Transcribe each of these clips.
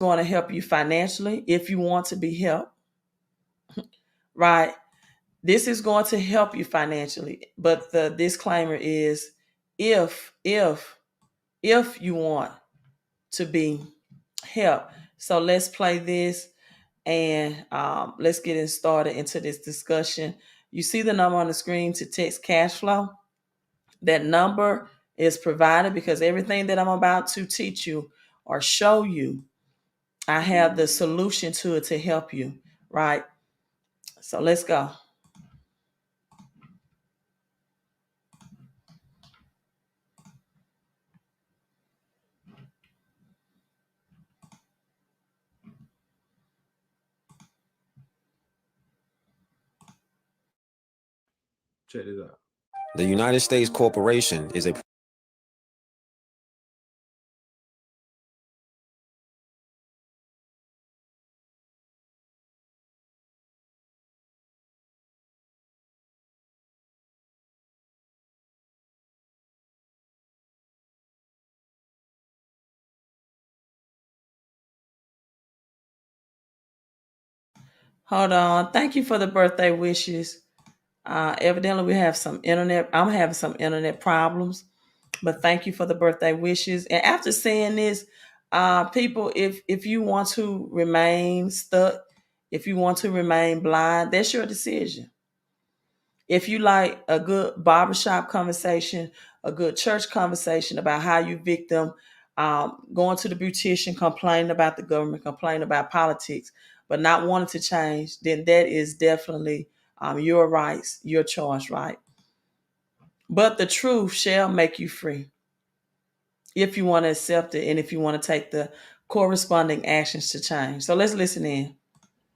going to help you financially if you want to be helped, right? This is going to help you financially, but the disclaimer is if you want to be helped. So let's play this and let's get it started into this discussion. You see the number on the screen to text cash flow. That number is provided because everything that I'm about to teach you or show you, I have the solution to it to help you, right? So let's go. Check this out. The United States Corporation is a Hold on. Thank you for the birthday wishes. Evidently, we have some internet. I'm having some internet problems, but thank you for the birthday wishes. And after saying this, people, if you want to remain stuck, if you want to remain blind, that's your decision. If you like a good barbershop conversation, a good church conversation about how you victim, going to the beautician, complaining about the government, complaining about politics, but not wanting to change, then that is definitely your rights, your choice, right? But the truth shall make you free if you want to accept it and if you want to take the corresponding actions to change. So let's listen in.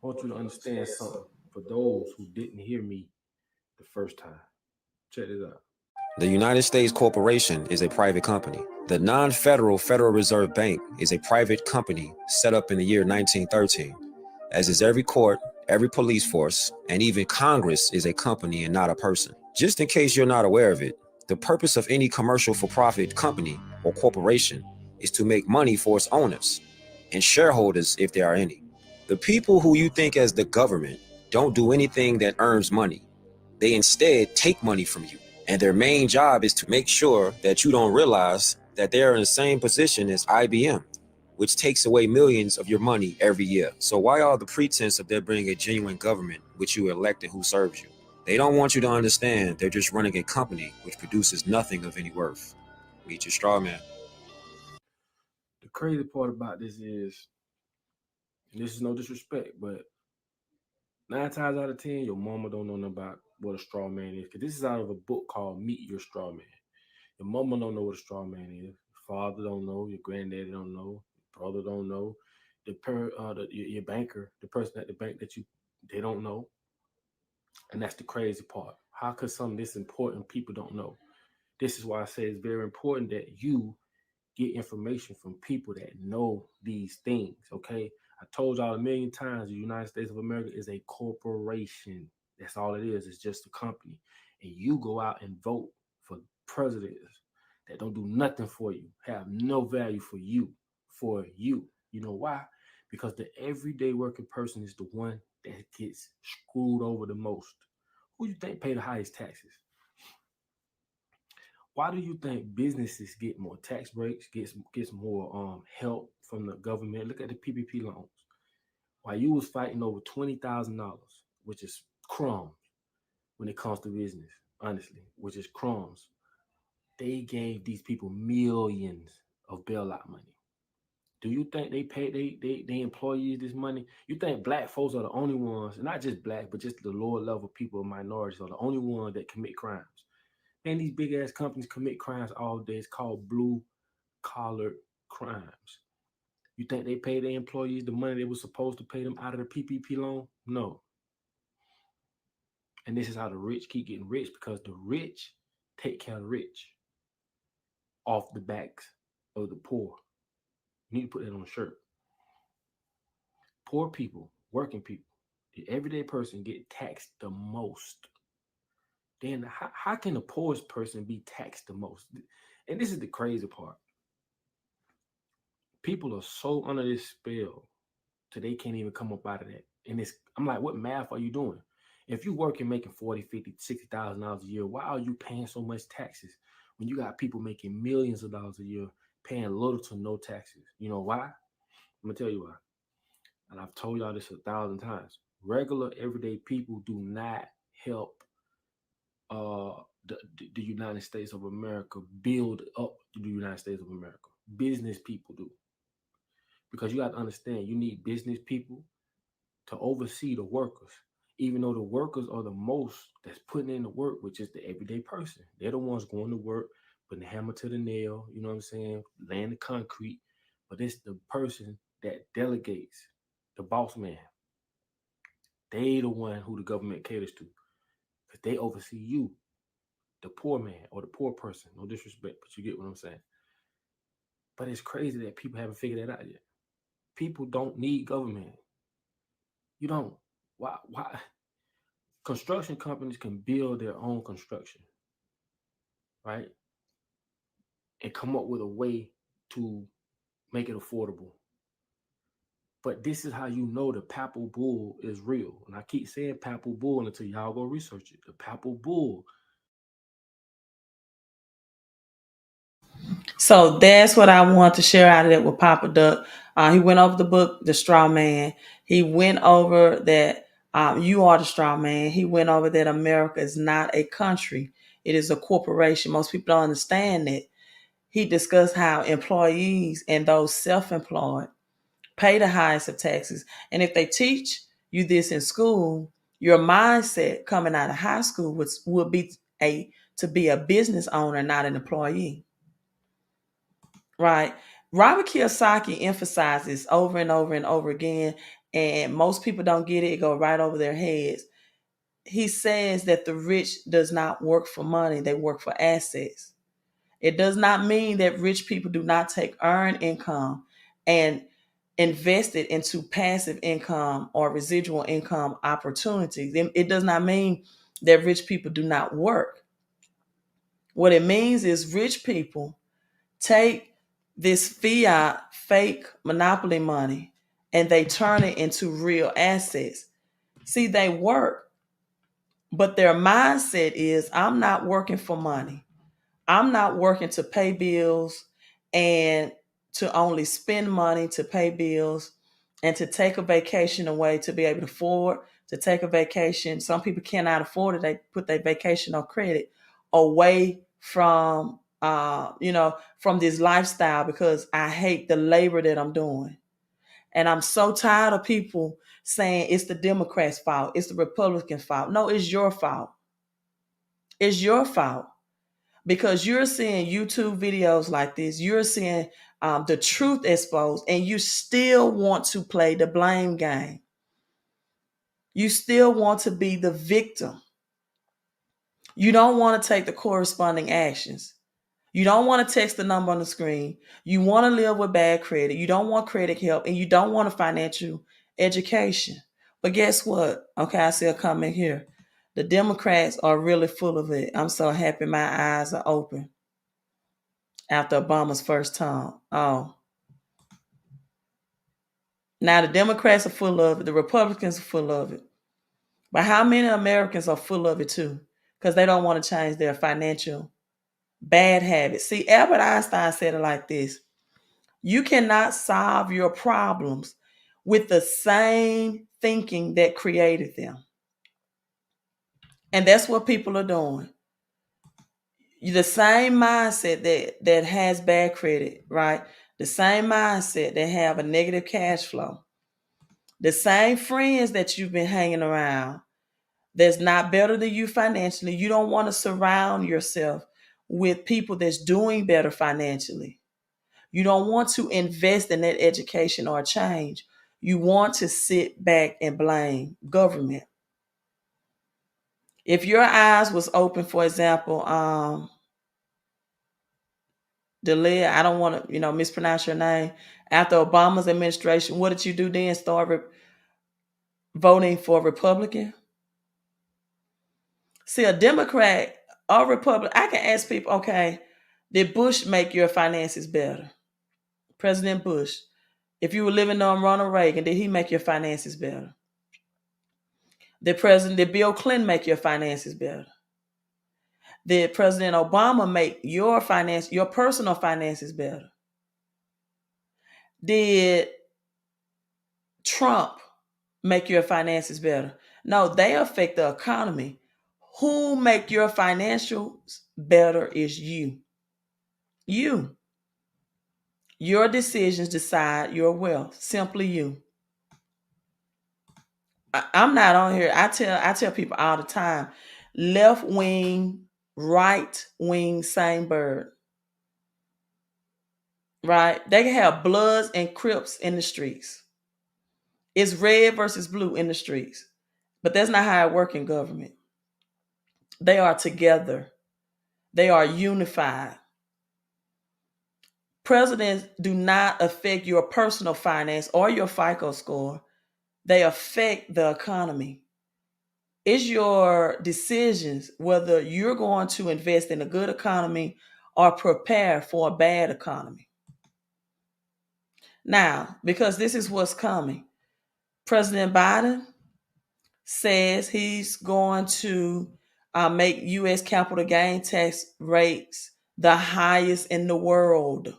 I want you to understand something for those who didn't hear me the first time. Check this out. The United States Corporation is a private company. The non-federal Federal Reserve Bank is a private company set up in the year 1913. As is every court, every police force, and even Congress is a company and not a person. Just in case you're not aware of it, the purpose of any commercial for-profit company or corporation is to make money for its owners and shareholders if there are any. The people who you think as the government don't do anything that earns money. They instead take money from you. And their main job is to make sure that you don't realize that they're in the same position as IBM, which takes away millions of your money every year. So why all the pretense of there being a genuine government which you elect and who serves you? They don't want you to understand they're just running a company which produces nothing of any worth. Meet your straw man. The crazy part about this is, and this is no disrespect, but 9 times out of 10, your mama don't know nothing about what a straw man is. Because this is out of a book called Meet Your Straw Man. Your mama don't know what a straw man is. Your father don't know. Your granddaddy don't know. Your brother don't know. Your banker, the person at the bank they don't know. And that's the crazy part. How could something this important people don't know? This is why I say it's very important that you get information from people that know these things. Okay. I told y'all a million times the United States of America is a corporation. That's all it is. It's just a company. And you go out and vote for presidents that don't do nothing for you, have no value for you, You know why? Because the everyday working person is the one that gets screwed over the most. Who you think pay the highest taxes? Why do you think businesses get more tax breaks, gets more help from the government? Look at the PPP loans. While you was fighting over $20,000, which is crumbs when it comes to business, honestly, which is crumbs. They gave these people millions of bailout money. Do you think they pay they employees this money? You think black folks are the only ones, not just black, but just the lower level people, minorities are the only ones that commit crimes? And these big ass companies commit crimes all day. It's called blue collar crimes. You think they pay their employees the money they were supposed to pay them out of the PPP loan? No. And this is how the rich keep getting rich because the rich take care of the rich off the backs of the poor. You need to put that on a shirt. Poor people, working people, the everyday person get taxed the most. Then how can the poorest person be taxed the most? And this is the crazy part. People are so under this spell so they can't even come up out of that. And I'm like, what math are you doing? If you working making 40, 50, $60,000 a year, why are you paying so much taxes when you got people making millions of dollars a year paying little to no taxes? You know why? I'm gonna tell you why. And I've told y'all this 1,000 times. Regular everyday people do not help uh the United States of America build up the United States of America. Business people do. Because you got to understand, you need business people to oversee the workers, even though the workers are the most that's putting in the work, which is the everyday person. They're the ones going to work, putting the hammer to the nail, you know what I'm saying, laying the concrete. But it's the person that delegates, the boss man. They the one who the government caters to, because they oversee you, the poor man or the poor person. No disrespect, but you get what I'm saying. But it's crazy that people haven't figured that out yet. People don't need government. You don't. Why? Why? Construction companies can build their own construction, right? And come up with a way to make it affordable. But this is how you know the papal bull is real. And I keep saying papal bull until y'all go research it. The papal bull. So that's what I want to share out of that with Papa Duck. He went over the book, The Straw Man. He went over that you are the straw man. He went over that America is not a country. It is a corporation. Most people don't understand that. He discussed how employees and those self-employed pay the highest of taxes. And if they teach you this in school, your mindset coming out of high school would be to be a business owner, not an employee. Right. Robert Kiyosaki emphasizes over and over and over again, and most people don't get it. It go right over their heads. He says that the rich does not work for money. They work for assets. It does not mean that rich people do not take earned income and invest it into passive income or residual income opportunities. It does not mean that rich people do not work. What it means is rich people take this fiat fake monopoly money and they turn it into real assets. See, they work, but their mindset is I'm not working for money. I'm not working to pay bills and to only spend money to pay bills and to take a vacation away to be able to afford to take a vacation. Some people cannot afford it. They put their vacation on credit away from, from this lifestyle because I hate the labor that I'm doing. And I'm so tired of people saying it's the Democrats' fault. It's the Republicans' fault. No, it's your fault. It's your fault because you're seeing YouTube videos like this. You're seeing the truth exposed, and you still want to play the blame game. You still want to be the victim. You don't want to take the corresponding actions. You don't want to text the number on the screen. You want to live with bad credit. You don't want credit help, and you don't want a financial education. But guess what? Okay, I see a comment here. The Democrats are really full of it. I'm so happy my eyes are open after Obama's first term. Oh. Now the Democrats are full of it. The Republicans are full of it. But how many Americans are full of it too? Because they don't want to change their financial bad habits. See, Albert Einstein said it like this. You cannot solve your problems with the same thinking that created them. And that's what people are doing. The same mindset that has bad credit, right? The same mindset that have a negative cash flow. The same friends that you've been hanging around that's not better than you financially. You don't want to surround yourself with people that's doing better financially. You don't want to invest in that education or change. You want to sit back and blame government. If your eyes was open, for example, Delia, I don't want to, mispronounce your name. After Obama's administration, what did you do then? Start voting for Republican? See, a Democrat or Republican, I can ask people, okay, did Bush make your finances better? President Bush. If you were living on Ronald Reagan, did he make your finances better? Did Bill Clinton make your finances better? Did President Obama make your personal finances better? Did Trump make your finances better? No, they affect the economy. Who make your financials better is you. You. Your decisions decide your wealth. Simply you. I'm not on here. I tell people all the time, left wing, right wing, same bird. Right? They can have Bloods and Crips in the streets. It's red versus blue in the streets. But that's not how it works in government. They are together. They are unified. Presidents do not affect your personal finance or your FICO score. They affect the economy. It's your decisions whether you're going to invest in a good economy or prepare for a bad economy. Now, because this is what's coming, President Biden says he's going to make U.S. capital gain tax rates the highest in the world.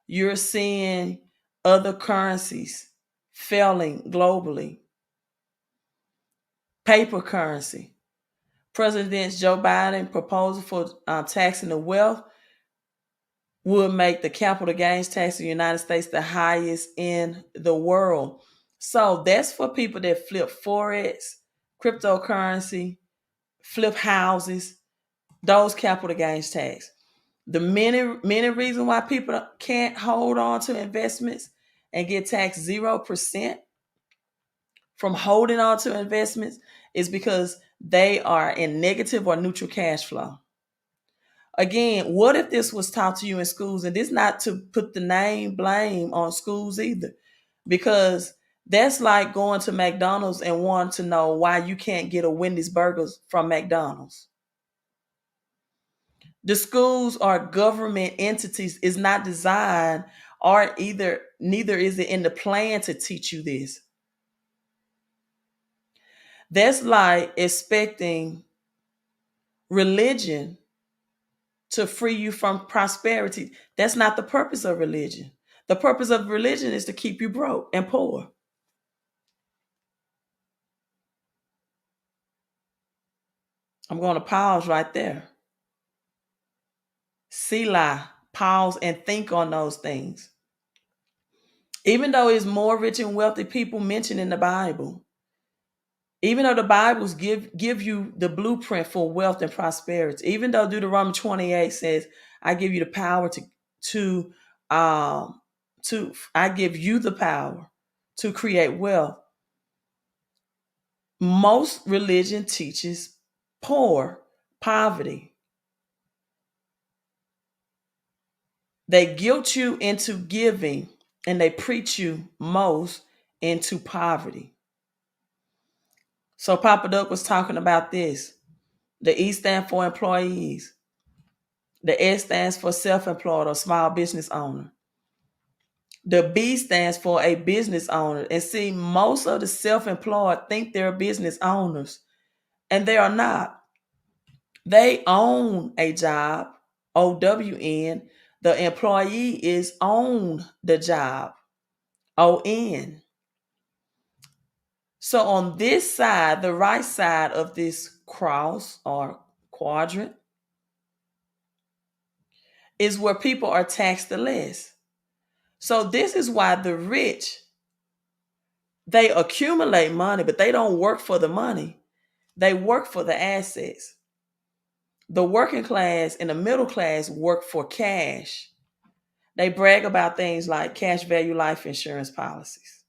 You're seeing other currencies failing globally. Paper currency. President Joe Biden proposal for taxing the wealth would make the capital gains tax in the United States the highest in the world. So that's for people that flip Forex, cryptocurrency, flip houses, those capital gains tax. The many reasons why people can't hold on to investments and get taxed 0% from holding on to investments is because they are in negative or neutral cash flow. Again, what if this was taught to you in schools? And this not to put the blame on schools either, because that's like going to McDonald's and wanting to know why you can't get a Wendy's burgers from McDonald's. The schools are government entities. It's not designed, or neither is it in the plan to teach you this. That's like expecting religion to free you from prosperity. That's not the purpose of religion. The purpose of religion is to keep you broke and poor. I'm going to pause right there. Selah, pause and think on those things. Even though it's more rich and wealthy people mentioned in the Bible, even though the Bibles give you the blueprint for wealth and prosperity, even though Deuteronomy 28 says, I give you the power I give you the power to create wealth. Most religion teaches poverty. They guilt you into giving and they preach you most into poverty. So Papa Doug was talking about this. The E stands for employees. The S stands for self-employed or small business owner. The B stands for a business owner. And see, most of the self-employed think they're business owners, and they are not. They own a job, OWN. The employee is on the job, ON. So on this side, the right side of this cross or quadrant is where people are taxed the less. So this is why the rich, they accumulate money, but they don't work for the money. They work for the assets. The working class and the middle class work for cash. They brag about things like cash value life insurance policies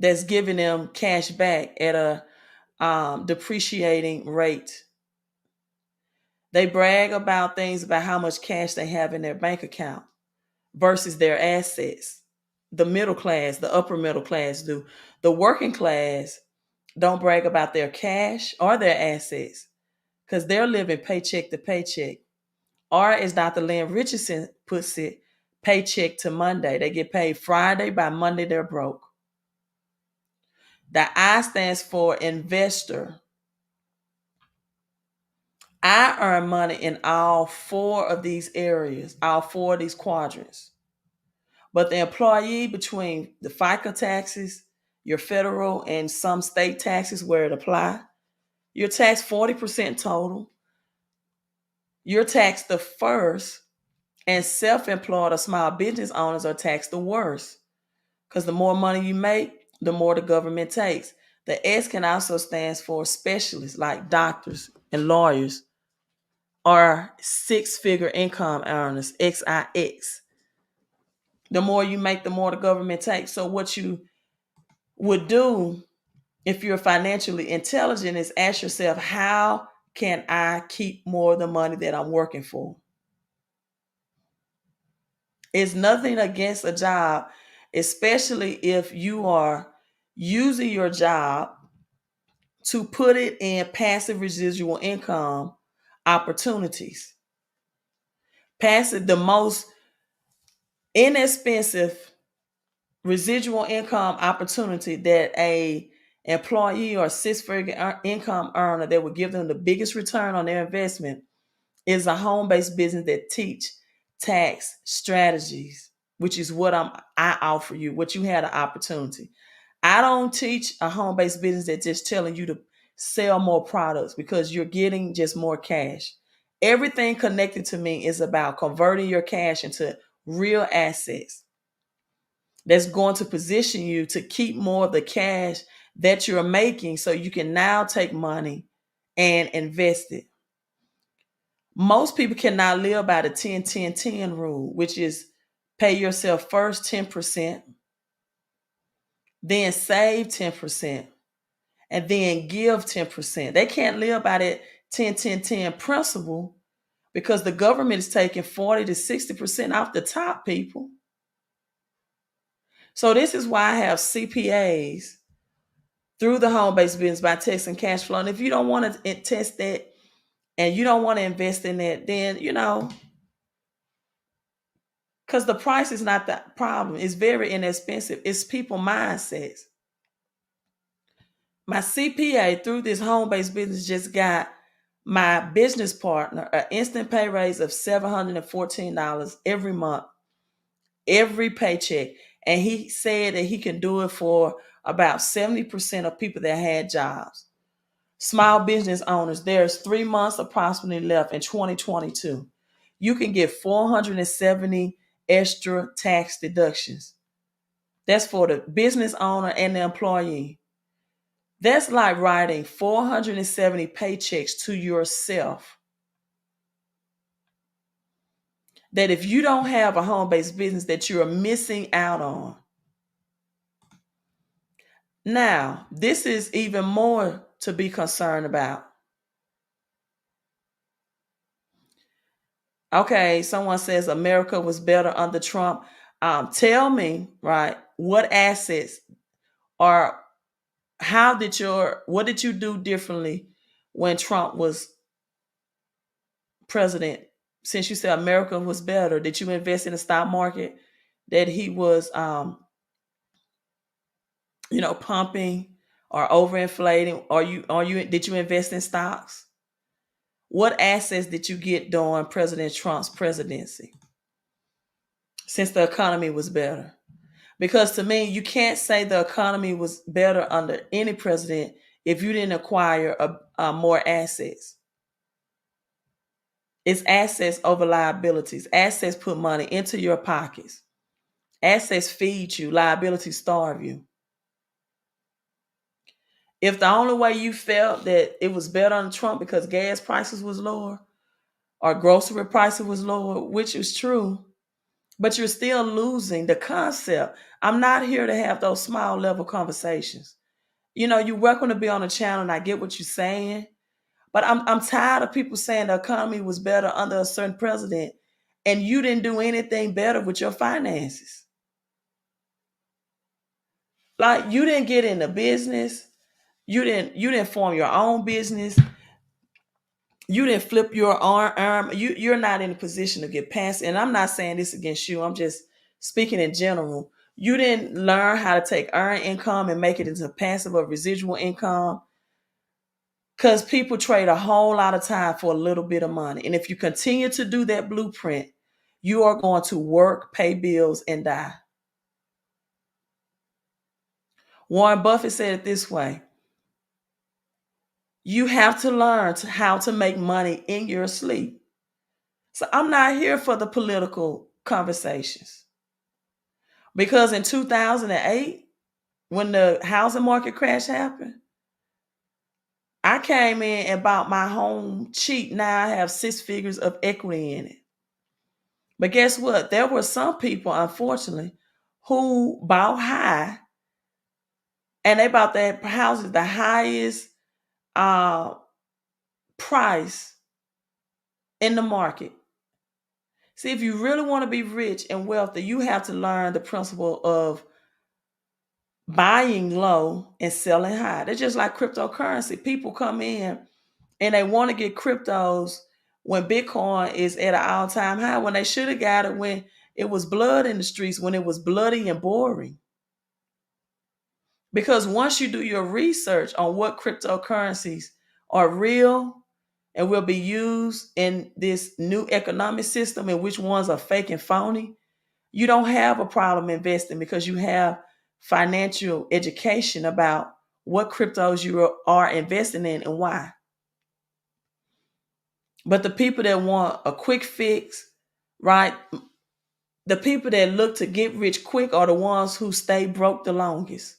that's giving them cash back at a depreciating rate. They brag about things about how much cash they have in their bank account versus their assets. The middle class, the upper middle class do. The working class don't brag about their cash or their assets because they're living paycheck to paycheck. Or as Dr. Lynn Richardson puts it, paycheck to Monday. They get paid Friday. By Monday, they're broke. The I stands for investor. I earn money in all four of these areas, all four of these quadrants. But the employee, between the FICA taxes, your federal and some state taxes where it apply, you're taxed 40% total. You're taxed the first, and self-employed or small business owners are taxed the worst. Because the more money you make, the more the government takes. The S can also stand for specialists like doctors and lawyers, or six-figure income earners, XIX. The more you make, the more the government takes. So what you would do if you're financially intelligent is ask yourself, how can I keep more of the money that I'm working for? It's nothing against a job, especially if you are using your job to put it in passive residual income opportunities. Passive, the most inexpensive residual income opportunity that a employee or six-figure income earner that would give them the biggest return on their investment is a home-based business that teach tax strategies, which is what I offer you, what you had an opportunity. I don't teach a home-based business that's just telling you to sell more products, because you're getting just more cash. Everything connected to me is about converting your cash into real assets that's going to position you to keep more of the cash that you're making, so you can now take money and invest it. Most people cannot live by the 10-10-10 rule, which is pay yourself first 10%, then save 10%, and then give 10%. They can't live by that 10-10-10 principle because the government is taking 40 to 60% off the top, people. So this is why I have CPAs through the home-based business by testing cash flow. And if you don't want to test that and you don't want to invest in that, then, because the price is not the problem. It's very inexpensive. It's people mindsets. My CPA through this home-based business just got my business partner an instant pay raise of $714 every month, every paycheck. And he said that he can do it for about 70% of people that had jobs. Small business owners, there's 3 months approximately left in 2022. You can get 470 extra tax deductions. That's for the business owner and the employee. That's like writing 470 paychecks to yourself. That if you don't have a home-based business, that you're missing out on. Now, this is even more to be concerned about. Okay, someone says America was better under Trump. Tell me, right, what assets or what did you do differently when Trump was president? Since you said America was better, did you invest in the stock market that he was, pumping or overinflating? Did you invest in stocks? What assets did you get during President Trump's presidency, since the economy was better? Because to me, you can't say the economy was better under any president if you didn't acquire more assets. It's assets over liabilities. Assets put money into your pockets. Assets feed you. Liabilities starve you. If the only way you felt that it was better under Trump because gas prices was lower or grocery prices was lower, which is true, but you're still losing the concept. I'm not here to have those small level conversations. You're welcome to be on the channel, and I get what you're saying, but I'm tired of people saying the economy was better under a certain president and you didn't do anything better with your finances. Like, you didn't get into business. You didn't form your own business. You didn't flip your arm. You're not in a position to get past. And I'm not saying this against you. I'm just speaking in general. You didn't learn how to take earned income and make it into passive or residual income, because people trade a whole lot of time for a little bit of money. And if you continue to do that blueprint, you are going to work, pay bills, and die. Warren Buffett said it this way: you have to learn how to make money in your sleep. So I'm not here for the political conversations, because in 2008, when the housing market crash happened, I came in and bought my home cheap. Now I have 6 figures of equity in it. But guess what? There were some people, unfortunately, who bought high, and they bought their houses the highest uh, price in the market. See, if you really want to be rich and wealthy, you have to learn the principle of buying low and selling high. They're just like cryptocurrency. People come in and they want to get cryptos when Bitcoin is at an all-time high, when they should have got it when it was blood in the streets, when it was bloody and boring. Because once you do your research on what cryptocurrencies are real and will be used in this new economic system and which ones are fake and phony, you don't have a problem investing, because you have financial education about what cryptos you are investing in and why. But the people that want a quick fix, right? The people that look to get rich quick are the ones who stay broke the longest.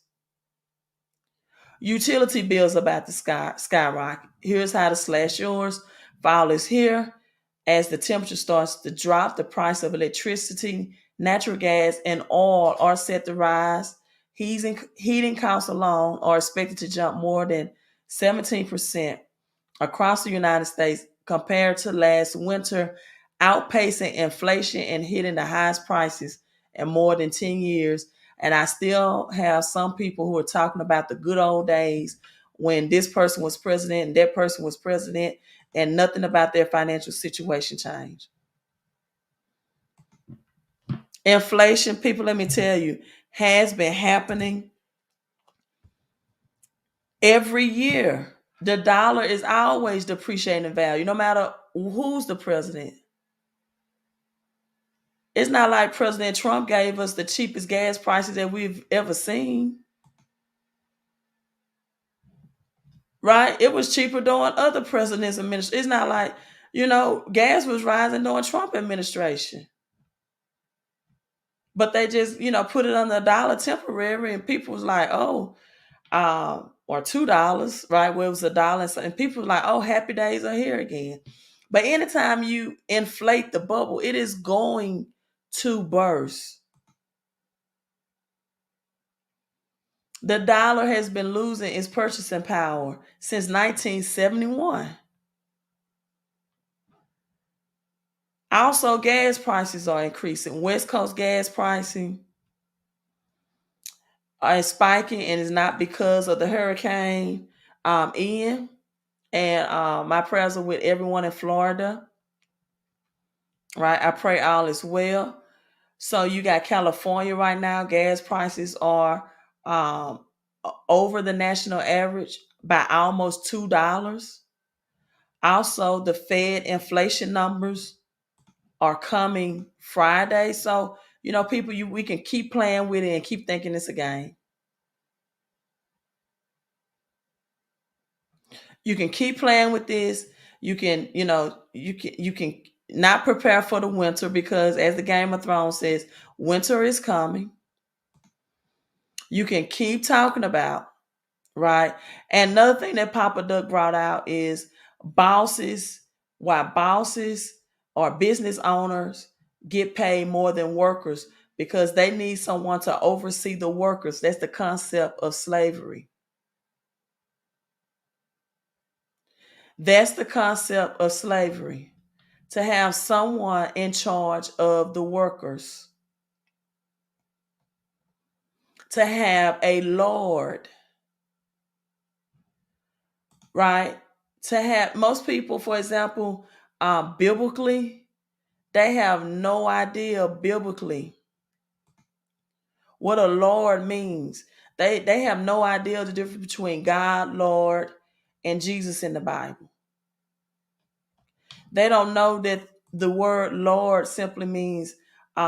Utility bills about to skyrocket. Here's how to slash yours. File is here. As the temperature starts to drop, the price of electricity, natural gas, and oil are set to rise. Heating costs alone are expected to jump more than 17% across the United States compared to last winter, outpacing inflation and hitting the highest prices in more than 10 years. And I still have some people who are talking about the good old days when this person was president and that person was president, and nothing about their financial situation changed. Inflation, people, let me tell you, has been happening every year. The dollar is always depreciating in value, no matter who's the president. It's not like President Trump gave us the cheapest gas prices that we've ever seen. Right? It was cheaper during other presidents' administration. It's not like, gas was rising during Trump administration. But they just, put it on $1 temporary, and people was like, oh, or $2, right? Where it was $1. And people was like, oh, happy days are here again. But anytime you inflate the bubble, it is going to burst. The dollar has been losing its purchasing power since 1971. Also, gas prices are increasing. West Coast gas pricing are spiking, and it's not because of the hurricane Ian. And my prayers are with everyone in Florida. Right? I pray all is well. So you got California right now. Gas prices are over the national average by almost $2. Also, the Fed inflation numbers are coming Friday. So, people, we can keep playing with it and keep thinking it's a game. You can keep playing with this. You can, you can not prepare for the winter, because as the Game of Thrones says, winter is coming. You can keep talking about, right? And another thing that Papa Doug brought out is why bosses or business owners get paid more than workers, because they need someone to oversee the workers. That's the concept of slavery. That's the concept of slavery, to have someone in charge of the workers, to have a lord, right? to have most people, for example, biblically, they have no idea biblically what a Lord means. They have no idea the difference between God, Lord, and Jesus in the Bible. They don't know that the word Lord simply means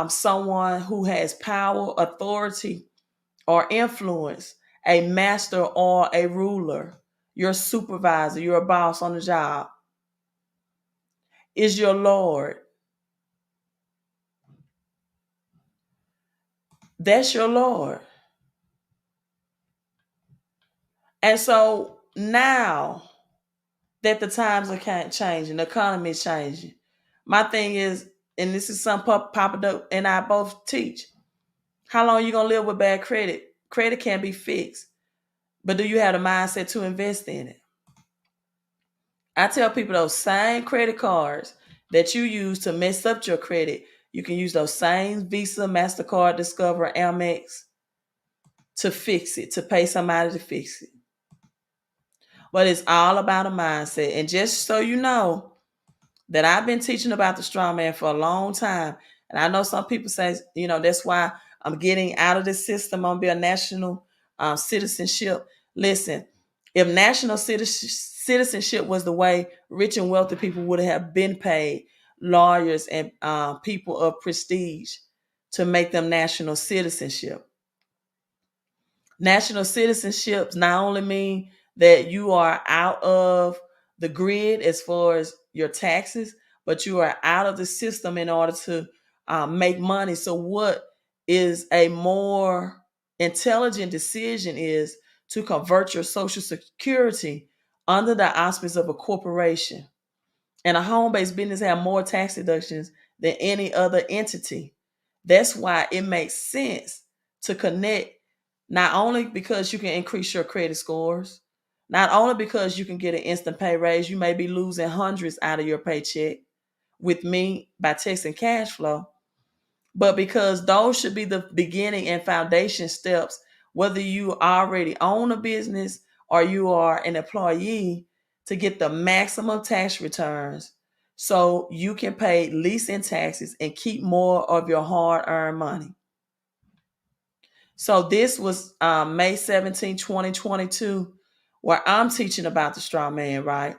someone who has power, authority, or influence, a master or a ruler, your supervisor, your boss on the job, is your Lord. That's your Lord. And so now that the times are changing, the economy is changing, my thing is, and this is something Papa and I both teach, how long are you going to live with bad credit? Credit can't be fixed. But do you have the mindset to invest in it? I tell people those same credit cards that you use to mess up your credit, you can use those same Visa, MasterCard, Discover, Amex to fix it, to pay somebody to fix it. But it's all about a mindset. And just so you know that I've been teaching about the strong man for a long time. And I know some people say, that's why I'm getting out of this system. I'm going to be a national citizenship. Listen, if national citizenship was the way rich and wealthy people would have been paid, lawyers and people of prestige, to make them national citizenship. National citizenships not only mean that you are out of the grid as far as your taxes, but you are out of the system in order to make money. So what is a more intelligent decision is to convert your Social Security under the auspices of a corporation. And a home-based business have more tax deductions than any other entity. That's why it makes sense to connect, not only because you can increase your credit scores, not only because you can get an instant pay raise, you may be losing hundreds out of your paycheck with me by texting cash flow, but because those should be the beginning and foundation steps, whether you already own a business or you are an employee, to get the maximum tax returns so you can pay least in taxes and keep more of your hard-earned money. So this was May 17, 2022, where I'm teaching about the strong man, right?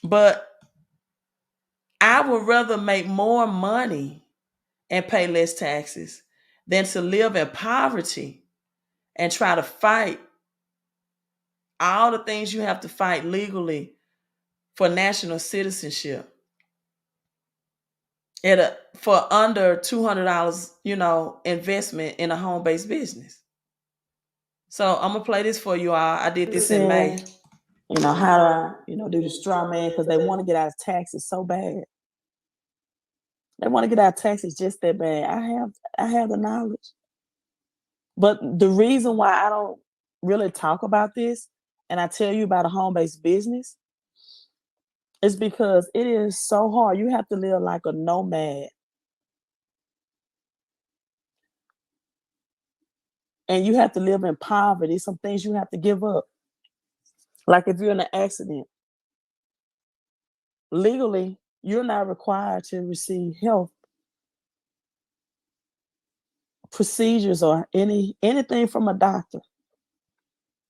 But I would rather make more money and pay less taxes than to live in poverty and try to fight all the things you have to fight legally for national citizenship for under $200, investment in a home-based business. So I'm gonna play this for you all. I did this in May. How to, do the straw man, because they want to get out of taxes so bad. They want to get out of taxes just that bad. I have the knowledge. But the reason why I don't really talk about this and I tell you about a home-based business is because it is so hard. You have to live like a nomad. And you have to live in poverty. Some things you have to give up. Like if you're in an accident, legally, you're not required to receive health procedures or anything from a doctor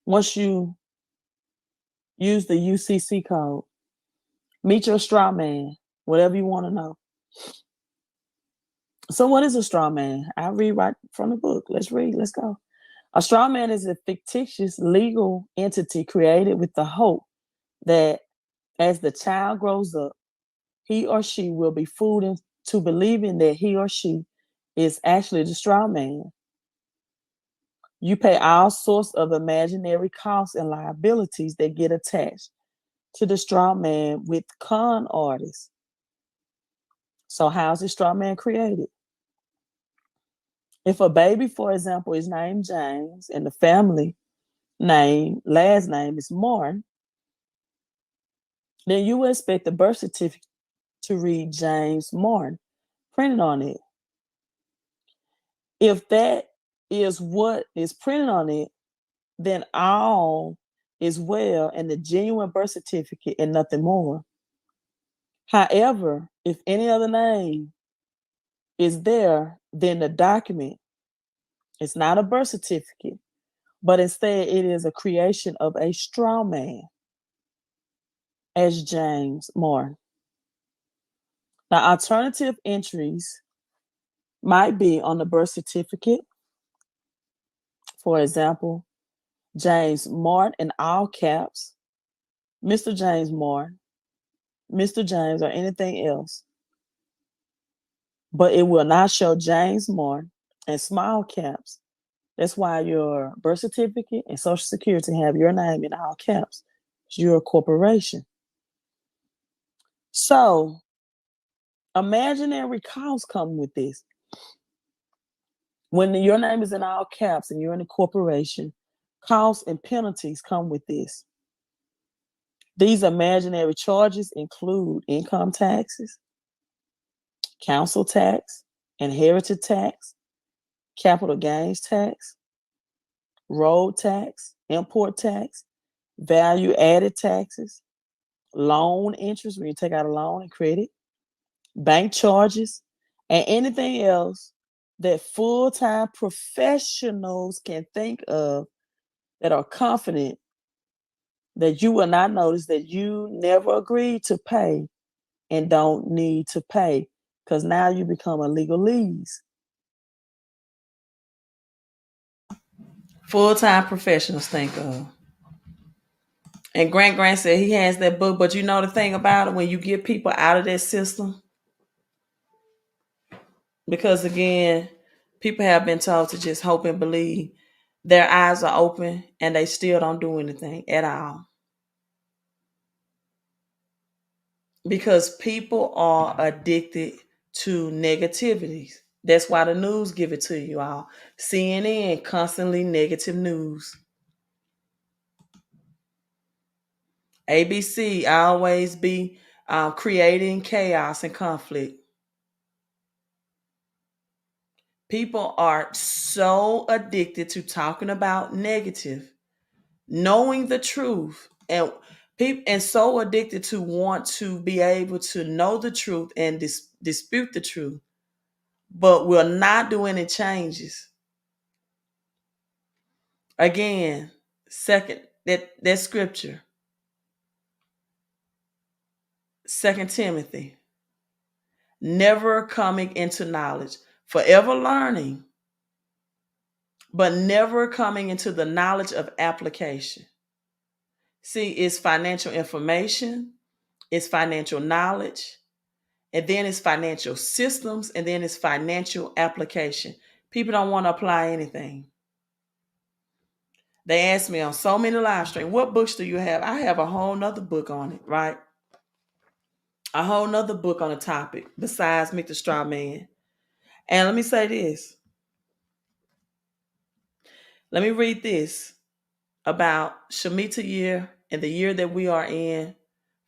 once you use the UCC code. Meet your straw man, whatever you want to know. So what is a straw man? I read right from the book. Let's read. Let's go. A straw man is a fictitious legal entity created with the hope that as the child grows up, he or she will be fooled into believing that he or she is actually the straw man. You pay all sorts of imaginary costs and liabilities that get attached to the straw man with con artists. So how's the straw man created? If a baby, for example, is named James and the family last name is Martin, then you would expect the birth certificate to read James Martin printed on it. If that is what is printed on it, then all as well, and the genuine birth certificate and nothing more. However, if any other name is there, then the document is not a birth certificate, but instead it is a creation of a straw man as James Moore. Now, alternative entries might be on the birth certificate. For example, James Martin in all caps, Mr. James Martin, Mr. James, or anything else. But it will not show James Martin in small caps. That's why your birth certificate and Social Security have your name in all caps. You're a corporation. So, imaginary costs come with this. When your name is in all caps and you're in a corporation, costs and penalties come with this. These imaginary charges include income taxes, council tax, inherited tax, capital gains tax, road tax, import tax, value added taxes, loan interest when you take out a loan and credit, bank charges, and anything else that full-time professionals can think of that are confident that you will not notice that you never agreed to pay and don't need to pay, because now you become a legalese. Full-time professionals think of. And Grant said he has that book, but you know the thing about it, when you get people out of that system, because again, people have been told to just hope and believe, their eyes are open and they still don't do anything at all. Because people are addicted to negativities. That's why the news give it to you all. CNN, constantly negative news. ABC, always be creating chaos and conflict. People are so addicted to talking about negative, knowing the truth, and so addicted to want to be able to know the truth and dispute the truth, but will not do any changes. Again, second that scripture, 2 Timothy, never coming into knowledge, forever learning, but never coming into the knowledge of application. See, it's financial information, it's financial knowledge, and then it's financial systems, and then it's financial application. People don't want to apply anything. They ask me on so many live streams, what books do you have? I have a whole nother book on it, right? A whole nother book on the topic besides Meet the Straw Man. And let me say this. Let me read this about Shemitah year and the year that we are in,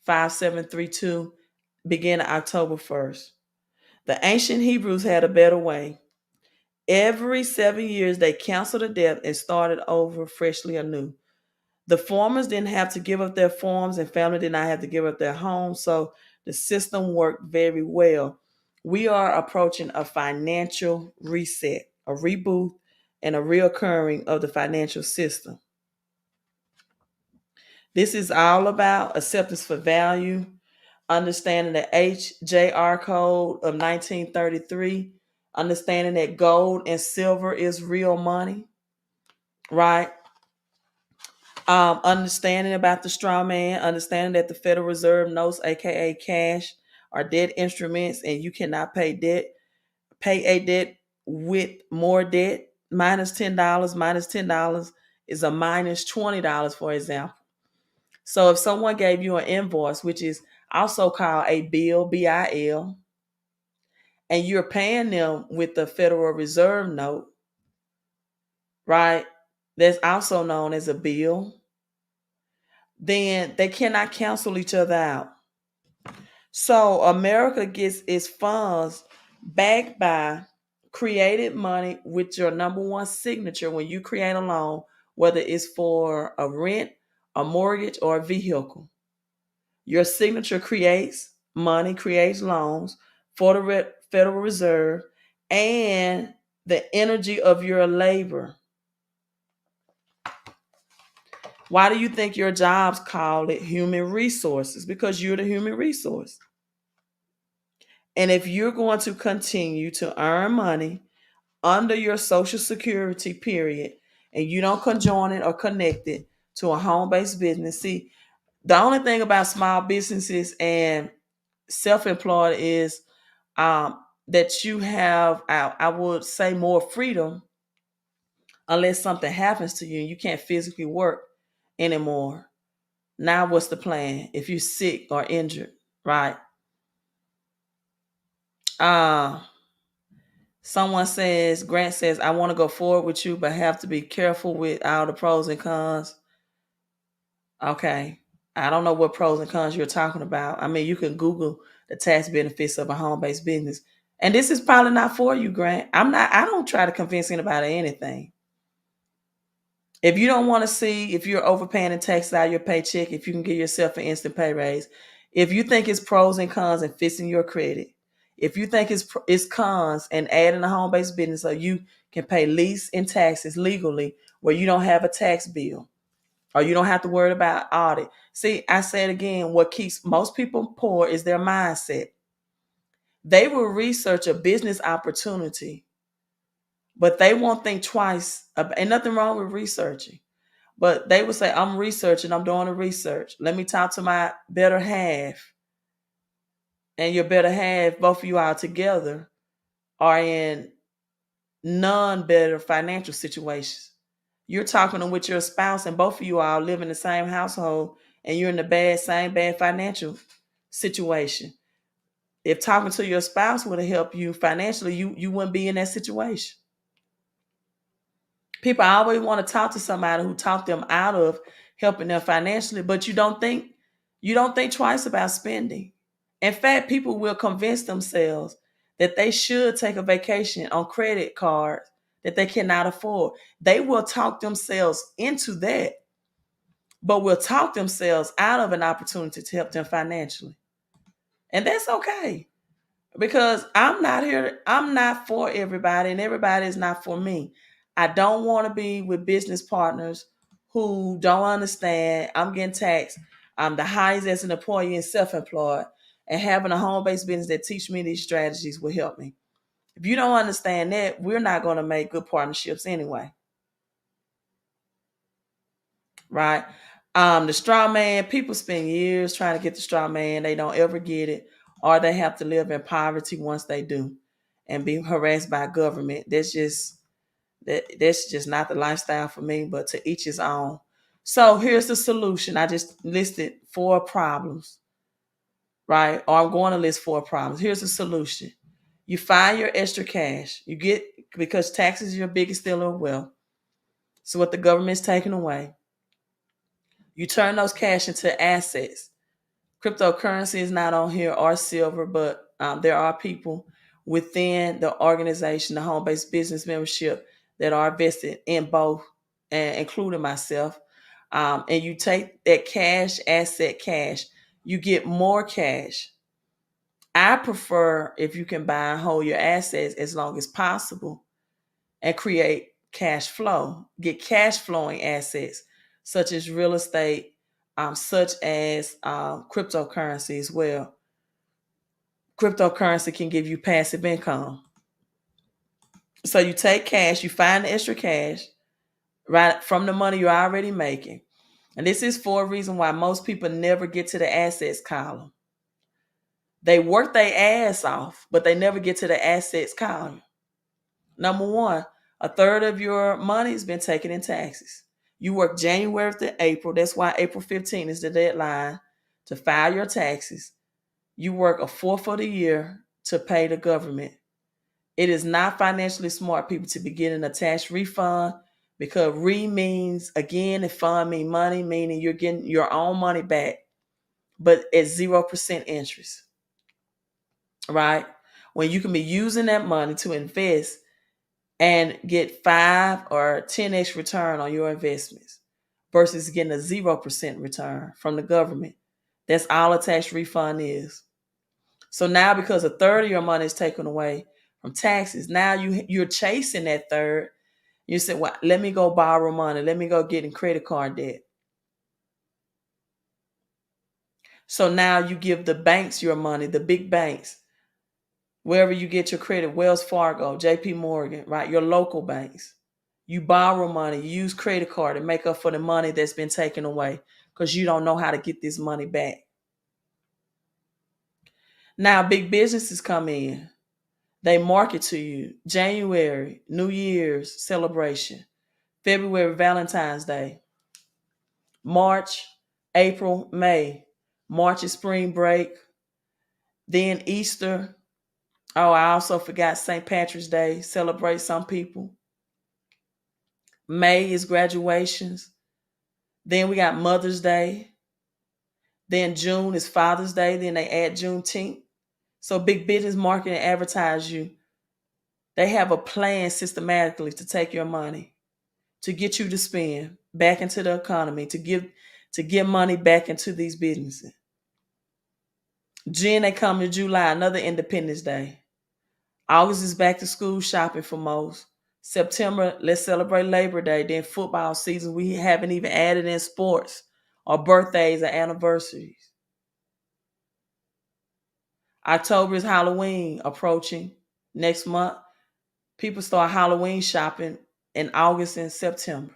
5732, beginning October 1st. The ancient Hebrews had a better way. Every 7 years, they canceled a debt and started over freshly anew. The farmers didn't have to give up their farms, and family did not have to give up their homes, so the system worked very well. We are approaching a financial reset, a reboot, and a reoccurring of the financial system. This is all about acceptance for value, understanding the HJR code of 1933, understanding that gold and silver is real money, right? Understanding about the straw man, understanding that the Federal Reserve notes, aka cash, are debt instruments, and you cannot pay a debt with more debt. Minus $10 is a minus $20, for example. So if someone gave you an invoice, which is also called a bill, BIL, and you're paying them with the Federal Reserve note, right? That's also known as a bill. Then they cannot cancel each other out. So America gets its funds backed by created money with your number one signature when you create a loan, whether it's for a rent a mortgage, or a vehicle. Your signature creates money, creates loans for the Federal Reserve and the energy of your labor. Why do you think your jobs call it human resources? Because you're the human resource. And if you're going to continue to earn money under your Social Security period, and you don't conjoin it or connect it to a home-based business, see, the only thing about small businesses and self-employed is that you have, I would say, more freedom unless something happens to you and you can't physically work anymore. Now, what's the plan if you're sick or injured, right? Someone says, Grant says, I want to go forward with you, but have to be careful with all the pros and cons. Okay. I don't know what pros and cons you're talking about. I mean, you can Google the tax benefits of a home-based business. And this is probably not for you, Grant. I don't try to convince anybody anything. If you don't want to see if you're overpaying in taxes out of your paycheck, if you can give yourself an instant pay raise, if you think it's pros and cons and fixing your credit, if you think it's cons and adding a home-based business so you can pay lease and taxes legally where you don't have a tax bill or you don't have to worry about audit. See, I said again, what keeps most people poor is their mindset. They will research a business opportunity, but they won't think twice. Ain't nothing wrong with researching. But they would say, I'm researching, I'm doing the research. Let me talk to my better half. And your better half, both of you all together, are in non-better financial situations. You're talking with your spouse and both of you all live in the same household and you're in the same bad financial situation. If talking to your spouse would have helped you financially, you wouldn't be in that situation. People always want to talk to somebody who talked them out of helping them financially, but you don't think twice about spending. In fact, people will convince themselves that they should take a vacation on credit cards that they cannot afford. They will talk themselves into that, but will talk themselves out of an opportunity to help them financially. And that's okay. Because I'm not for everybody, and everybody is not for me. I don't want to be with business partners who don't understand I'm getting taxed. I'm the highest as an employee and self-employed, and having a home-based business that teach me these strategies will help me. If you don't understand that, we're not going to make good partnerships anyway. Right? The straw man, people spend years trying to get the straw man. They don't ever get it, or they have to live in poverty once they do and be harassed by government. That's just not the lifestyle for me, but to each his own. So here's the solution. I just listed 4 problems, right? Or I'm going to list 4 problems. Here's the solution. You find your extra cash. You get, because taxes are your biggest stealer of wealth. So what the government's taking away. You turn those cash into assets. Cryptocurrency is not on here, or silver, but there are people within the organization, the home-based business membership, that are invested in both, and including myself. And you take that cash, asset cash, you get more cash. I prefer if you can buy and hold your assets as long as possible and create cash flow, get cash flowing assets such as real estate, such as cryptocurrency as well. Cryptocurrency can give you passive income. So you take cash, you find the extra cash right from the money you're already making. And this is for a reason why most people never get to the assets column. They work their ass off, but they never get to the assets column. Number one, a third of your money has been taken in taxes. You work January to April. That's why April 15th is the deadline to file your taxes. You work a fourth of the year to pay the government. It is not financially smart, people, to be getting a tax refund, because means, again, if fund mean money, meaning you're getting your own money back, but at 0% interest, right? When you can be using that money to invest and get 5 or 10x return on your investments. versus getting a 0% return from the government. That's all a tax refund is. So now because a third of your money is taken away from taxes, now you're chasing that third. You say, well, let me go borrow money. Let me go get in credit card debt. So now you give the banks your money, the big banks, wherever you get your credit, Wells Fargo, JP Morgan, right? Your local banks. You borrow money, you use credit card to make up for the money that's been taken away because you don't know how to get this money back. Now big businesses come in. They market to you. January, New Year's celebration. February, Valentine's Day. March, April, May. March is spring break. Then Easter. Oh, I also forgot St. Patrick's Day. Celebrate some people. May is graduations. Then we got Mother's Day. Then June is Father's Day. Then they add Juneteenth. So big business market and advertise you. They have a plan systematically to take your money, to get you to spend back into the economy, to give money back into these businesses. Then they come to July, another Independence Day. August is back to school shopping for most. September, let's celebrate Labor Day. Then football season, we haven't even added in sports or birthdays or anniversaries. October is Halloween approaching. Next month, people start Halloween shopping in August and September.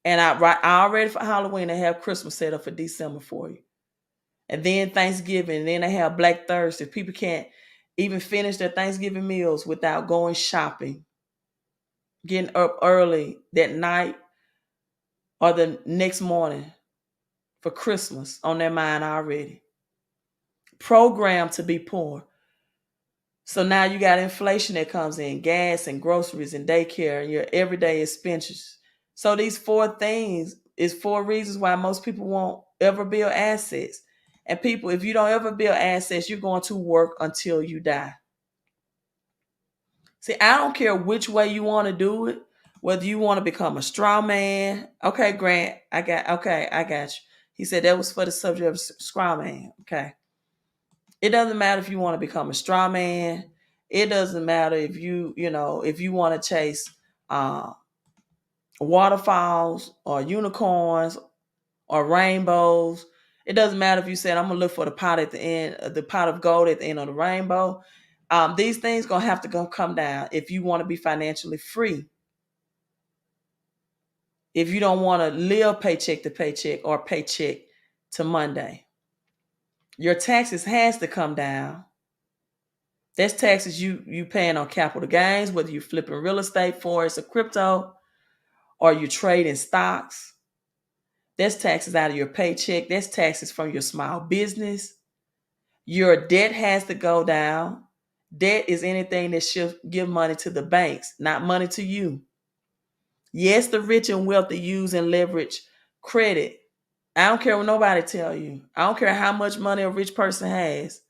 And I already for Halloween, they have Christmas set up for December for you. And then Thanksgiving, and then they have Black Thursday. People can't even finish their Thanksgiving meals without going shopping, getting up early that night or the next morning for Christmas on their mind already. Programmed to be poor. So now you got inflation that comes in, gas and groceries and daycare and your everyday expenses. So these four things is four reasons why most people won't ever build assets. And people, if you don't ever build assets, you're going to work until you die. See, I don't care which way you want to do it, whether you want to become a straw man. Okay, Grant, I got you. He said that was for the subject of straw man. Okay. It doesn't matter if you want to become a straw man. It doesn't matter if if you want to chase waterfalls or unicorns or rainbows. It doesn't matter if you said, I'm going to look for the pot at the end, the pot of gold at the end of the rainbow. These things going to have to come down if you want to be financially free. If you don't want to live paycheck to paycheck or paycheck to Monday. Your taxes has to come down. That's taxes you paying on capital gains, whether you're flipping real estate, forex, or crypto, or you trade in stocks. That's taxes out of your paycheck. That's taxes from your small business. Your debt has to go down. Debt is anything that should give money to the banks, not money to you. Yes, the rich and wealthy use and leverage credit. I don't care what nobody tell you. I don't care how much money a rich person has.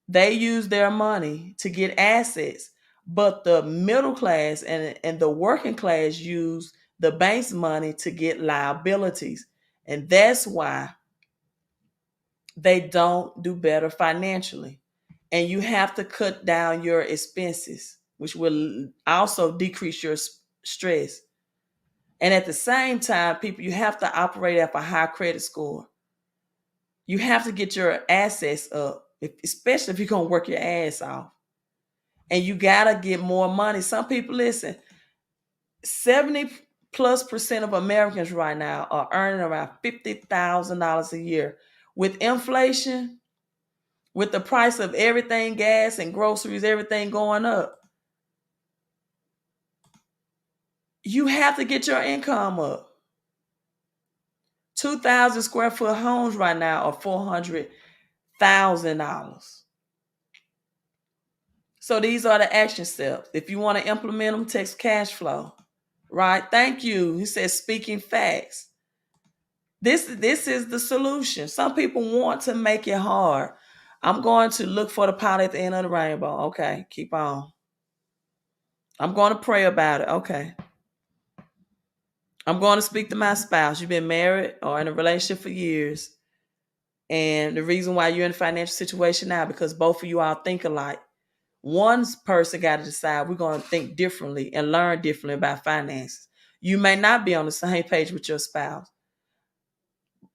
They use their money to get assets. But the middle class and the working class use the bank's money to get liabilities. And that's why they don't do better financially. And you have to cut down your expenses, which will also decrease your stress. And at the same time, people, you have to operate at a high credit score. You have to get your assets up, especially if you're going to work your ass off. And you got to get more money. Some people, listen, 70+% of Americans right now are earning around $50,000 a year. With inflation, with the price of everything, gas and groceries, everything going up, you have to get your income up. 2,000 square foot homes right now are $400,000. So these are the action steps. If you want to implement them, text cash flow. Right? Thank you. He says speaking facts. This is the solution. Some people want to make it hard. I'm going to look for the pot at the end of the rainbow. Okay, keep on. I'm going to pray about it. Okay. I'm going to speak to my spouse. You've been married or in a relationship for years. And the reason why you're in a financial situation now, because both of you all think alike. One person got to decide we're going to think differently and learn differently about finances. You may not be on the same page with your spouse.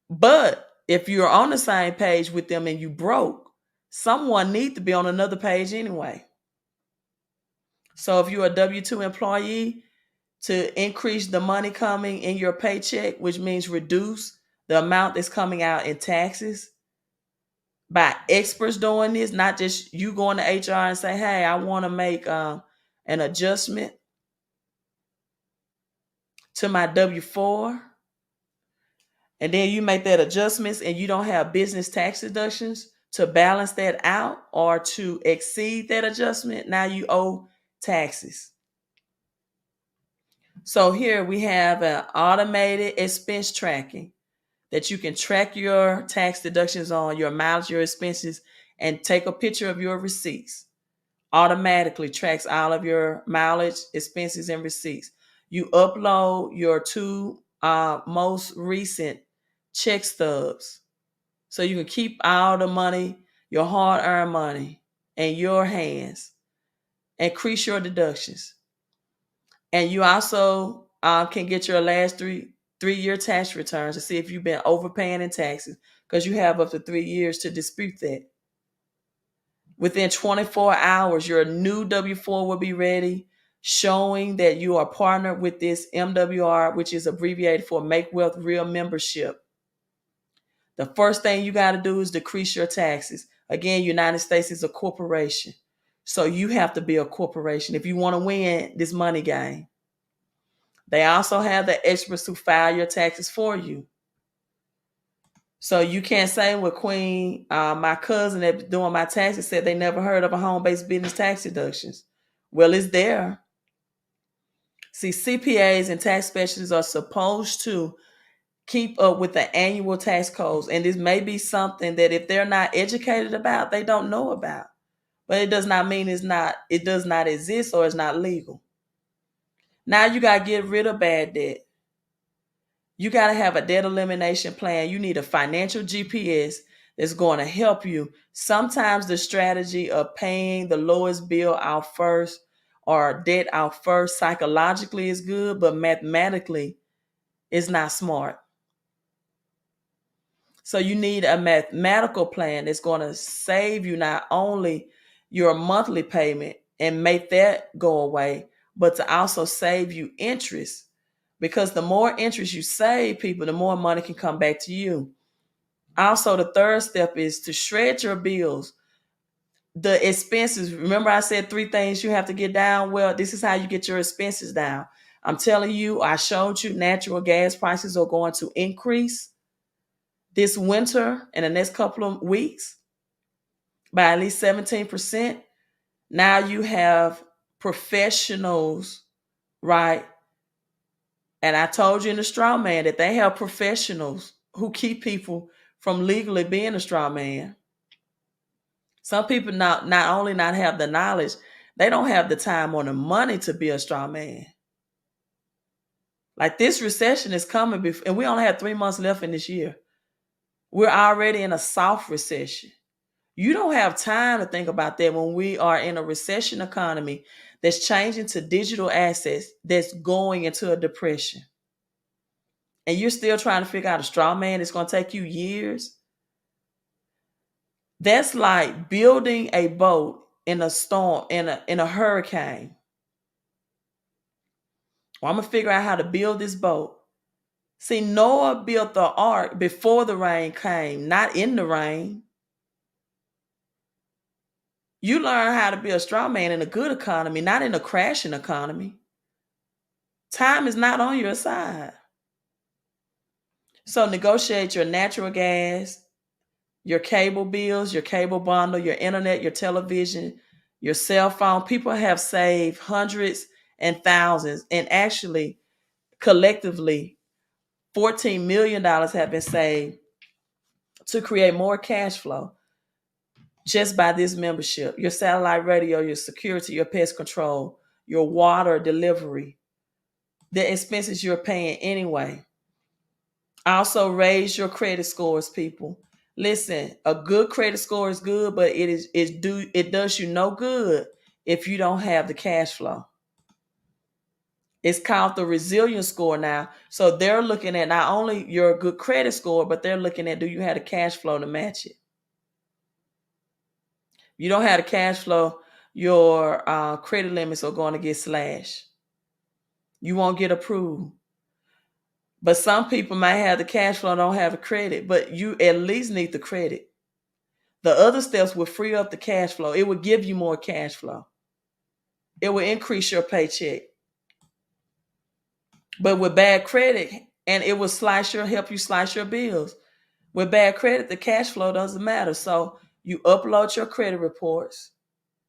But if you're on the same page with them and you broke, someone needs to be on another page anyway. So if you're a W-2 employee, to increase the money coming in your paycheck, which means reduce the amount that's coming out in taxes by experts doing this, not just you going to HR and say, hey, I want to make an adjustment to my W-4. And then you make that adjustments and you don't have business tax deductions to balance that out or to exceed that adjustment. Now you owe taxes. So here we have an automated expense tracking that you can track your tax deductions on, your mileage, your expenses, and take a picture of your receipts. Automatically tracks all of your mileage, expenses, and receipts. You upload your two most recent check stubs so you can keep all the money, your hard-earned money, in your hands. Increase your deductions. And you also can get your last three-year tax returns to see if you've been overpaying in taxes, because you have up to 3 years to dispute that. Within 24 hours, your new W-4 will be ready, showing that you are partnered with this MWR, which is abbreviated for Make Wealth Real Membership. The first thing you got to do is decrease your taxes. Again, United States is a corporation. So you have to be a corporation if you want to win this money game. They also have the experts who file your taxes for you. So you can't say, well, Queen, my cousin that doing my taxes said they never heard of a home-based business tax deductions. Well, it's there. See, CPAs and tax specialists are supposed to keep up with the annual tax codes. And this may be something that if they're not educated about, they don't know about. But it does not mean it does not exist or it's not legal. Now you got to get rid of bad debt. You got to have a debt elimination plan. You need a financial GPS that's going to help you. Sometimes the strategy of paying the lowest bill out first or debt out first psychologically is good, but mathematically is not smart. So you need a mathematical plan that's going to save you not only your monthly payment and make that go away, but to also save you interest. Because the more interest you save people, the more money can come back to you. Also, the third step is to shred your bills. The expenses, remember I said 3 things you have to get down? Well, this is how you get your expenses down. I'm telling you, I showed you natural gas prices are going to increase this winter in the next couple of weeks by at least 17%. Now you have professionals, right? And I told you in the straw man that they have professionals who keep people from legally being a straw man. Some people not only not have the knowledge, they don't have the time or the money to be a straw man. Like this recession is coming, and we only have 3 months left in this year. We're already in a soft recession. You don't have time to think about that when we are in a recession economy that's changing to digital assets, that's going into a depression. And you're still trying to figure out a straw man that's going to take you years. That's like building a boat in a storm, in a hurricane. Well, I'm going to figure out how to build this boat. See, Noah built the ark before the rain came, not in the rain. You learn how to be a straw man in a good economy, not in a crashing economy. Time is not on your side. So negotiate your natural gas, your cable bills, your cable bundle, your internet, your television, your cell phone. People have saved hundreds and thousands, and actually collectively $14 million have been saved to create more cash flow just by this membership. Your satellite radio, your security, your pest control, your water delivery, the expenses you're paying anyway. Also, raise your credit scores, people. Listen, a good credit score is good, but it does you no good if you don't have the cash flow. It's called the resilience score now. So they're looking at not only your good credit score, but they're looking at, do you have the cash flow to match it? If you don't have the cash flow, your credit limits are going to get slashed. You won't get approved. But some people might have the cash flow, don't have the credit, but you at least need the credit. The other steps will free up the cash flow. It will give you more cash flow. It will increase your paycheck. But with bad credit, and it will help you slice your bills. With bad credit, the cash flow doesn't matter. So you upload your credit reports,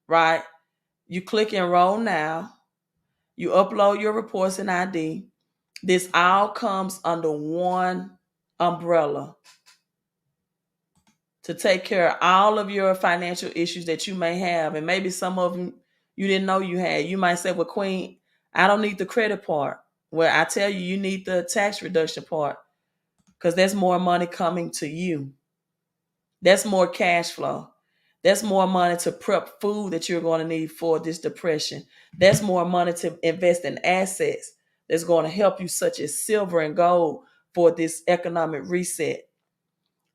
right? You click enroll now. You upload your reports and ID. This all comes under one umbrella to take care of all of your financial issues that you may have. And maybe some of them you didn't know you had. You might say, well, Queen, I don't need the credit part. Well, I tell you, you need the tax reduction part because there's more money coming to you. That's more cash flow. That's more money to prep food that you're going to need for this depression. That's more money to invest in assets that's going to help you, such as silver and gold, for this economic reset.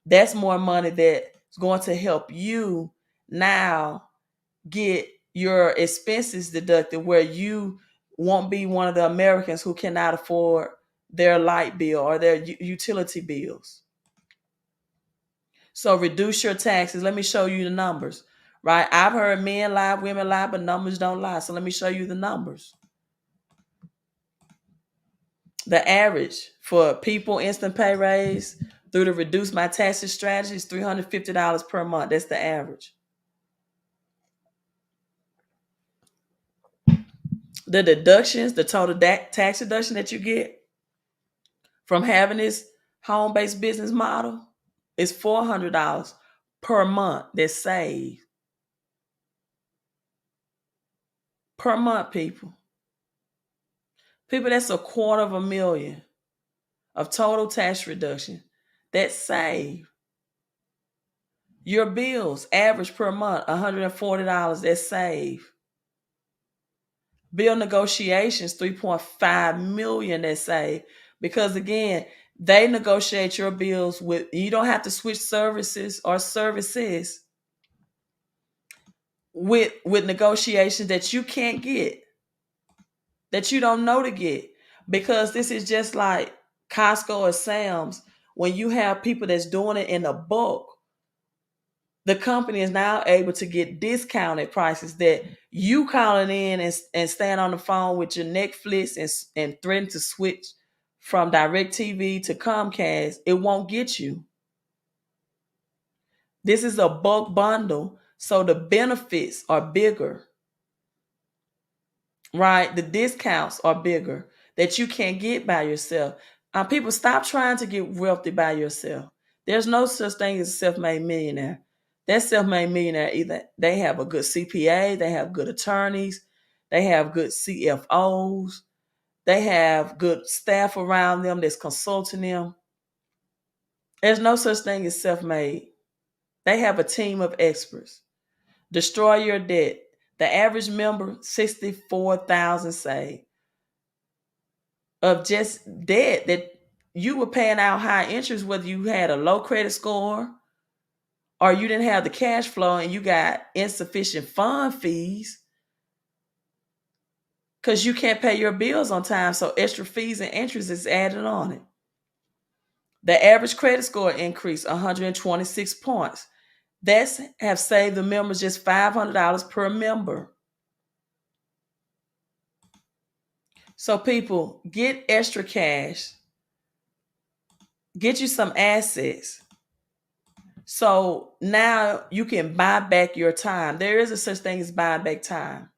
That's more money that's going to help you now get your expenses deducted, where you won't be one of the Americans who cannot afford their light bill or their utility bills. So reduce your taxes. Let me show you the numbers, right? I've heard men lie, women lie, but numbers don't lie. So let me show you the numbers. The average for people instant pay raise through the reduce my taxes strategy is $350 per month. That's the average. The deductions, the total tax deduction that you get from having this home-based business model is $400 per month that's saved. Per month, people. People, that's $250,000 of total tax reduction that's saved. Your bills, average per month, $140 that's saved. Bill negotiations, $3.5 million that's saved. Because again, they negotiate your bills with, you don't have to switch services or services with negotiations that you can't get, that you don't know to get. Because this is just like Costco or Sam's. When you have people that's doing it in a bulk, the company is now able to get discounted prices that you calling in and stand on the phone with your Netflix and threaten to switch from DirecTV to Comcast. It won't get you. This is a bulk bundle, so the benefits are bigger, right? The discounts are bigger that you can't get by yourself. People, stop trying to get wealthy by yourself. There's no such thing as a self-made millionaire. That self-made millionaire, either they have a good CPA, they have good attorneys, they have good CFOs, they have good staff around them that's consulting them. There's no such thing as self-made. They have a team of experts. Destroy your debt. The average member, 64,000 saved of just debt that you were paying out high interest, whether you had a low credit score or you didn't have the cash flow and you got insufficient fund fees because you can't pay your bills on time. So extra fees and interest is added on it. The average credit score increased 126 points. That's have saved the members just $500 per member. So people, get extra cash. Get you some assets. So now you can buy back your time. There is a such thing as buying back time.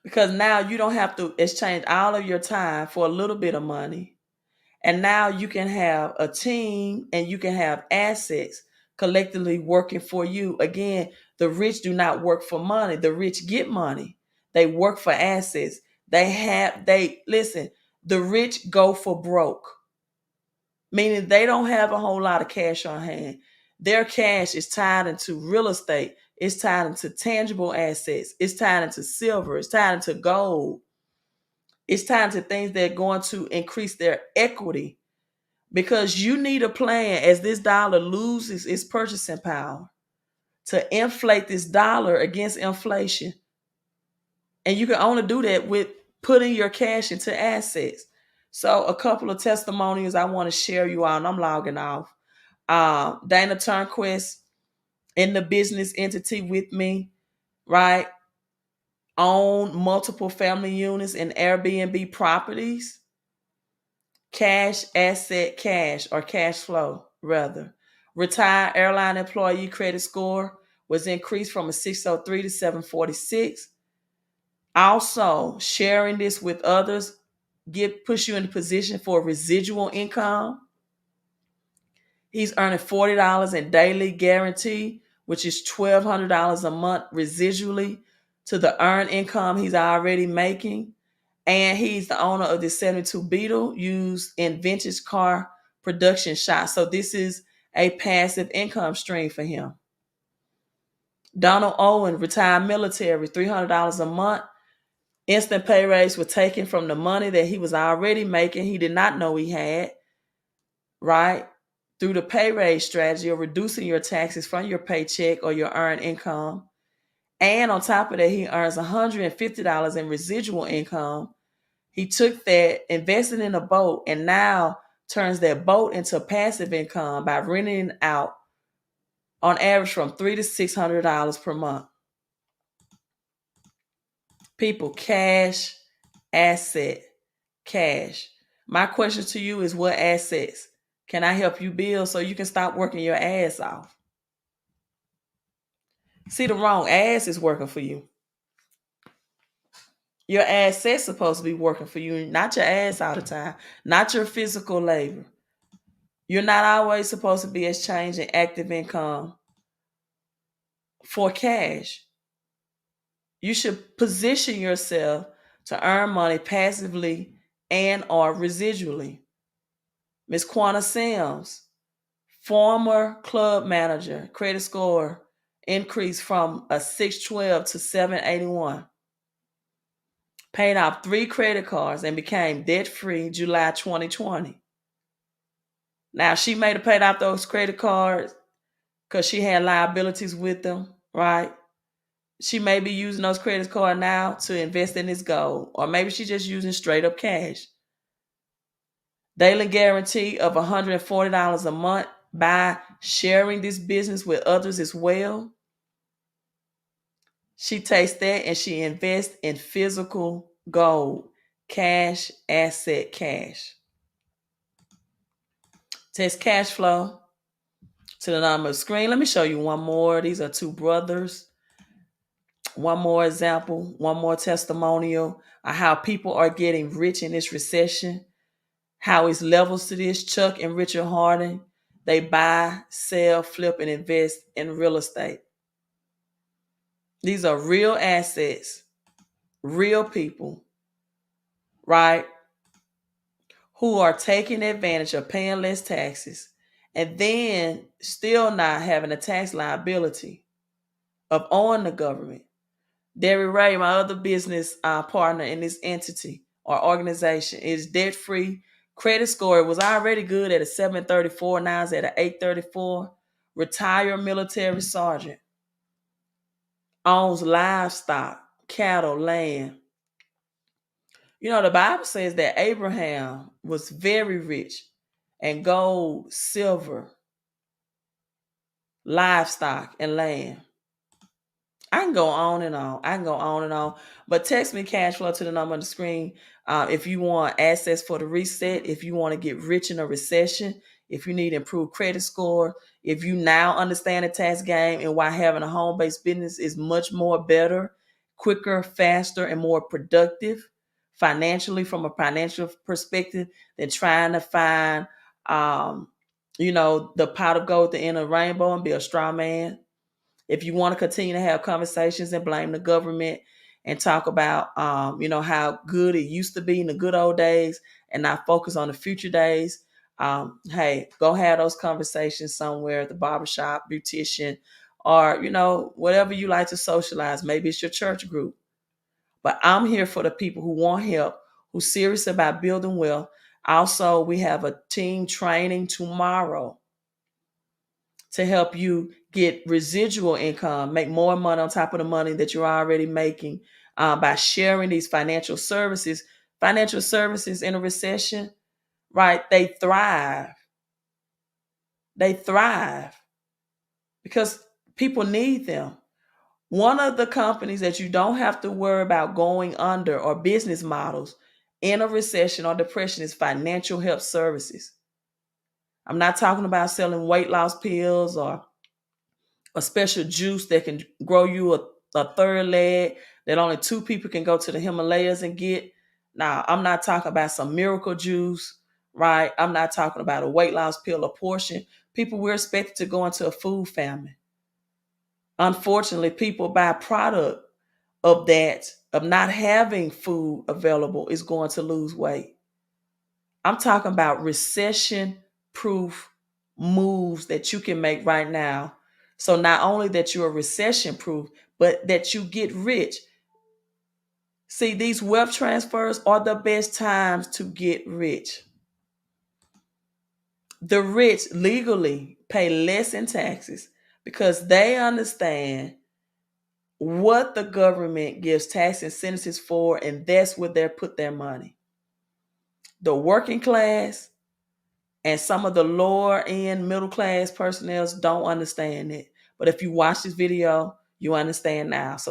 Because now you don't have to exchange all of your time for a little bit of money. And now you can have a team and you can have assets collectively working for you. Again, the rich do not work for money. The rich get money. They work for assets. Listen, the rich go for broke, meaning they don't have a whole lot of cash on hand. Their cash is tied into real estate. It's tied into tangible assets. It's tied into silver. It's tied into gold. It's tied into things that are going to increase their equity, because you need a plan as this dollar loses its purchasing power to inflate this dollar against inflation. And you can only do that with putting your cash into assets. So a couple of testimonials I want to share you all, and I'm logging off. Dana Turnquist in the business entity with me, right? Own multiple family units and Airbnb properties. Cash, asset, cash, or cash flow, rather. Retired airline employee credit score was increased from a 603 to 746. Also, sharing this with others puts you in a position for residual income. He's earning $40 in daily guarantee, which is $1,200 a month residually to the earned income he's already making. And he's the owner of the 72 Beetle used in vintage car production shops. So this is a passive income stream for him. Donald Owen, retired military, $300 a month. Instant pay raise was taken from the money that he was already making. He did not know he had, right? Through the pay raise strategy of reducing your taxes from your paycheck or your earned income. And on top of that, he earns $150 in residual income. He took that, invested in a boat, and now turns that boat into passive income by renting it out on average from $300 to $600 per month. People, cash, asset, cash. My question to you is, what assets can I help you build so you can stop working your ass off? See, the wrong ass is working for you. Your assets supposed to be working for you, not your ass all the time, not your physical labor. You're not always supposed to be exchanging active income for cash. You should position yourself to earn money passively and or residually. Miss Quanah Sims, former club manager, credit score increased from a 612 to 781. Paid off 3 credit cards and became debt-free July 2020. Now, she may have paid off those credit cards because she had liabilities with them, right? She may be using those credit cards now to invest in this gold, or maybe she's just using straight up cash. Daily guarantee of $140 a month by sharing this business with others as well. She takes that and she invests in physical gold, cash, asset, cash. Test cash flow to the number of screen. Let me show you one more. These are 2 brothers. One more example, one more testimonial of how people are getting rich in this recession. How it's levels to this. Chuck and Richard Harding, they buy, sell, flip, and invest in real estate. These are real assets, real people, right? Who are taking advantage of paying less taxes and then still not having a tax liability of owing the government. Derry Ray, my other business partner in this entity or organization, is debt-free. Credit score was already good at a 734. Now it's at an 834. Retired military sergeant. Owns livestock, cattle, land. You know, the Bible says that Abraham was very rich in gold, silver, livestock, and land. I can go on and on. But text me cash flow to the number on the screen if you want assets for the reset, if you want to get rich in a recession, if you need improved credit score, if you now understand the tax game and why having a home-based business is much more better, quicker, faster, and more productive financially from a financial perspective than trying to find, the pot of gold at the end of the rainbow and be a straw man. If you want to continue to have conversations and blame the government and talk about, how good it used to be in the good old days and not focus on the future days. Hey, go have those conversations somewhere at the barbershop, beautician, or, whatever you like to socialize. Maybe it's your church group. But I'm here for the people who want help, who's serious about building wealth. Also, we have a team training tomorrow to help you get residual income, make more money on top of the money that you're already making by sharing these financial services. Financial services in a recession, right? They thrive. They thrive because people need them. One of the companies that you don't have to worry about going under or business models in a recession or depression is financial help services. I'm not talking about selling weight loss pills or a special juice that can grow you a third leg that only 2 people can go to the Himalayas and get. Now, I'm not talking about some miracle juice, right? I'm not talking about a weight loss pill or portion. People, we're expected to go into a food famine. Unfortunately, people buy product of not having food available is going to lose weight. I'm talking about recession-proof moves that you can make right now. So not only that you're recession-proof, but that you get rich. See, these wealth transfers are the best times to get rich. The rich legally pay less in taxes because they understand what the government gives tax incentives for, and that's where they put their money. The working class and some of the lower end middle class personnel don't understand it. But if you watch this video, you understand now. So